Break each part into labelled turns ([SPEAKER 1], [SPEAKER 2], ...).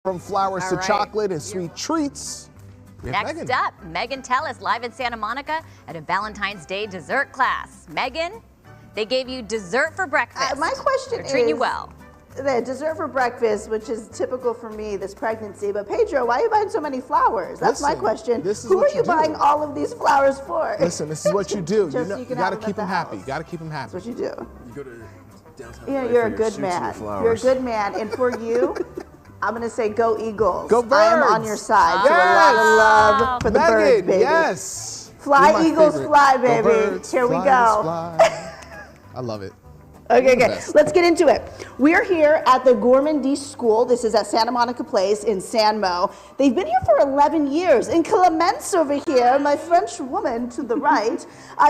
[SPEAKER 1] From flowers to
[SPEAKER 2] right.
[SPEAKER 1] chocolate and sweet treats.
[SPEAKER 2] Next up, Megan Tellis live in Santa Monica at a Valentine's Day dessert class. Megan, they gave you dessert for breakfast.
[SPEAKER 3] My question
[SPEAKER 2] They're
[SPEAKER 3] is,
[SPEAKER 2] treating you well.
[SPEAKER 3] The dessert for breakfast, which is typical for me this pregnancy, but Pedro, why are you buying so many flowers? That's my question. Who are you buying all of these flowers for?
[SPEAKER 1] Listen, this is what you do. You got to keep them happy.
[SPEAKER 3] You
[SPEAKER 1] got to keep them happy.
[SPEAKER 3] That's what you do.
[SPEAKER 4] You go to downtown.
[SPEAKER 3] Yeah, you're a good man. You're a good man, and for you, I'm gonna say go Eagles.
[SPEAKER 1] Go Birds.
[SPEAKER 3] I am on your side.
[SPEAKER 1] Yes.
[SPEAKER 3] So a lot of love for the
[SPEAKER 1] Megan,
[SPEAKER 3] birds, baby.
[SPEAKER 1] Yes.
[SPEAKER 3] Fly Eagles,
[SPEAKER 1] favorite.
[SPEAKER 3] fly, baby.
[SPEAKER 1] Birds,
[SPEAKER 3] Here we
[SPEAKER 1] fly,
[SPEAKER 3] go.
[SPEAKER 1] fly. I love it.
[SPEAKER 3] Okay, let's get into it. We're here at the Gourmandise School. This is at Santa Monica Place in San Mo. They've been here for 11 years. And Clemence over here, my French woman to the right,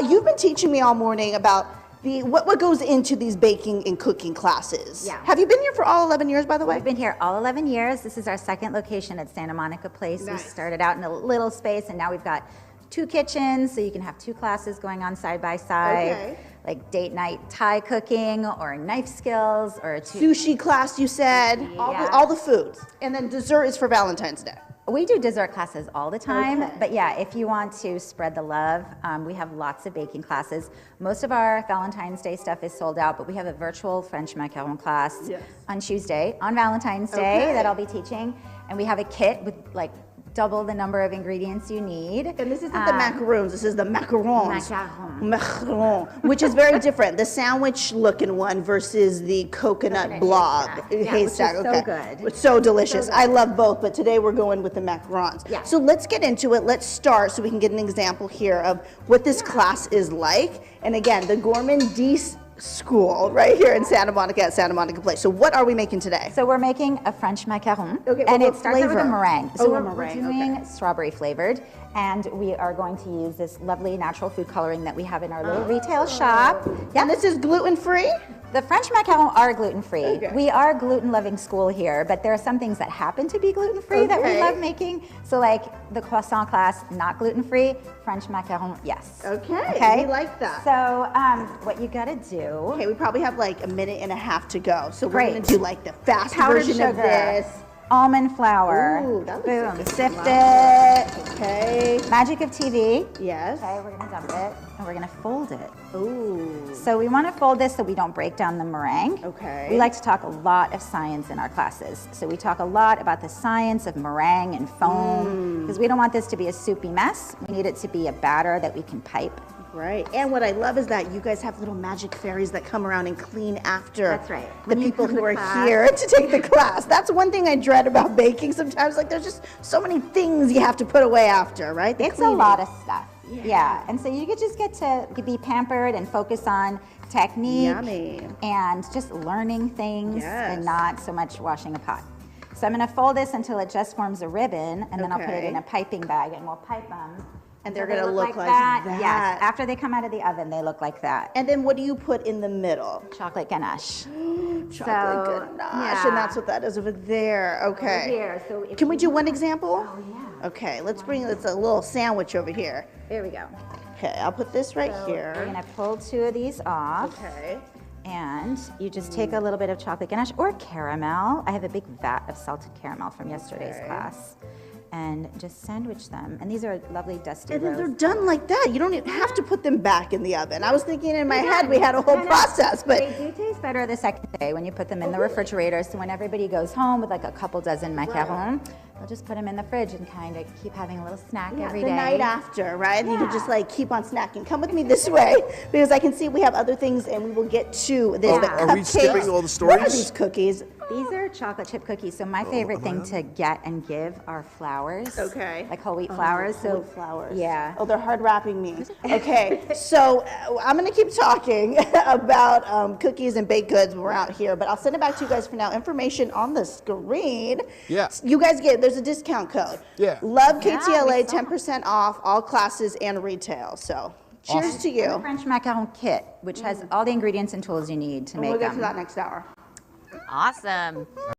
[SPEAKER 3] you've been teaching me all morning about what goes into these baking and cooking classes.
[SPEAKER 5] Yeah.
[SPEAKER 3] Have you been here for all 11 years, by the way?
[SPEAKER 5] We've been here all 11 years. This is our second location at Santa Monica Place. We started out in a little space, and now we've got 2 kitchens, so you can have 2 classes going on side by side. Like date night Thai cooking or knife skills or
[SPEAKER 3] sushi class, you said.
[SPEAKER 5] Yeah.
[SPEAKER 3] All the foods. And then dessert is for Valentine's Day.
[SPEAKER 5] We do dessert classes all the time, but yeah, if you want to spread the love, we have lots of baking classes. Most of our Valentine's Day stuff is sold out, but we have a virtual French macaron class on Tuesday, on Valentine's Day, that I'll be teaching. And we have a kit with like double the number of ingredients you need.
[SPEAKER 3] And this isn't the macaroons, this is the macarons.
[SPEAKER 5] Macaron.
[SPEAKER 3] Which is very different. The sandwich looking one versus the coconut blob haystack.
[SPEAKER 5] Which is so good.
[SPEAKER 3] It's so delicious. I love both, but today we're going with the macarons.
[SPEAKER 5] Yeah.
[SPEAKER 3] So let's get into it. Let's start so we can get an example here of what this class is like. And again, the Gourmandise School right here in Santa Monica at Santa Monica Place. So what are we making today?
[SPEAKER 5] So we're making a French macaron,
[SPEAKER 3] and
[SPEAKER 5] it starts with a meringue. So we're
[SPEAKER 3] meringue,
[SPEAKER 5] doing strawberry flavored, and we are going to use this lovely natural food coloring that we have in our little retail shop.
[SPEAKER 3] Yeah, and this is gluten-free?
[SPEAKER 5] The French macarons are gluten-free. We are a gluten-loving school here, but there are some things that happen to be gluten-free that we love making. So like the croissant class, not gluten-free. French macaron, yes.
[SPEAKER 3] Okay, we like that.
[SPEAKER 5] So what you gotta do.
[SPEAKER 3] Okay, we probably have like a minute and a half to go. So we're gonna do like the fast version
[SPEAKER 5] sugar,
[SPEAKER 3] of this.
[SPEAKER 5] Almond flour.
[SPEAKER 3] Ooh, that looks
[SPEAKER 5] boom,
[SPEAKER 3] like a
[SPEAKER 5] sift
[SPEAKER 3] flour.
[SPEAKER 5] it.
[SPEAKER 3] Okay.
[SPEAKER 5] Magic of TV.
[SPEAKER 3] Yes.
[SPEAKER 5] Okay, we're gonna dump it and we're gonna fold it.
[SPEAKER 3] Ooh.
[SPEAKER 5] So we want to fold this so we don't break down the meringue.
[SPEAKER 3] Okay.
[SPEAKER 5] We like to talk a lot of science in our classes. So we talk a lot about the science of meringue and foam because we don't want this to be a soupy mess. We need it to be a batter that we can pipe.
[SPEAKER 3] Right. And what I love is that you guys have little magic fairies that come around and clean after
[SPEAKER 5] That's right.
[SPEAKER 3] the people who are here to take the class. That's one thing I dread about baking sometimes. Like there's just so many things you have to put away after, right?
[SPEAKER 5] It's a lot of stuff. Yeah. And so you could just get to be pampered and focus on technique and just learning things and not so much washing a pot. So I'm going to fold this until it just forms a ribbon, and then I'll put it in a piping bag and we'll pipe them.
[SPEAKER 3] And they're going to look like
[SPEAKER 5] that.
[SPEAKER 3] that.
[SPEAKER 5] Yes, after they come out of the oven, they look like that.
[SPEAKER 3] And then what do you put in the middle?
[SPEAKER 5] Chocolate ganache.
[SPEAKER 3] Chocolate ganache, and that's what that is over there. Okay.
[SPEAKER 5] Over here. So
[SPEAKER 3] can we do one example?
[SPEAKER 5] Oh, yeah.
[SPEAKER 3] Okay, let's bring a little sandwich over here.
[SPEAKER 5] There we go.
[SPEAKER 3] Okay, I'll put this right here.
[SPEAKER 5] We're going to pull 2 of these off.
[SPEAKER 3] Okay.
[SPEAKER 5] And you just take a little bit of chocolate ganache or caramel. I have a big vat of salted caramel from yesterday's class. And just sandwich them. And these are lovely dusty
[SPEAKER 3] And then
[SPEAKER 5] rows.
[SPEAKER 3] they're done like that. You don't even have to put them back in the oven. I was thinking in my head we had a whole process, but
[SPEAKER 5] they do taste better the second day when you put them in the refrigerator. So when everybody goes home with like a couple dozen macarons, they'll just put them in the fridge and kind of keep having a little snack every day.
[SPEAKER 3] The night after, right? You can just like keep on snacking. Come with me this way because I can see we have other things and we will get to this. But
[SPEAKER 4] Are we skipping all the stories?
[SPEAKER 3] What are these cookies?
[SPEAKER 5] These are chocolate chip cookies. So my favorite thing to get and give are flowers.
[SPEAKER 3] Okay.
[SPEAKER 5] Like whole wheat flours.
[SPEAKER 3] Whole flowers.
[SPEAKER 5] Yeah.
[SPEAKER 3] Oh, they're hard wrapping me. Okay, so I'm gonna keep talking about cookies and baked goods when we're out here, but I'll send it back to you guys for now. Information on the screen.
[SPEAKER 1] Yeah.
[SPEAKER 3] You guys there's a discount code.
[SPEAKER 1] Yeah.
[SPEAKER 3] Love KTLA, 10% off all classes and retail. So cheers to you.
[SPEAKER 5] The French macaron kit, which has all the ingredients and tools you need to make
[SPEAKER 3] We'll get
[SPEAKER 5] them.
[SPEAKER 3] to that next hour.
[SPEAKER 2] Awesome.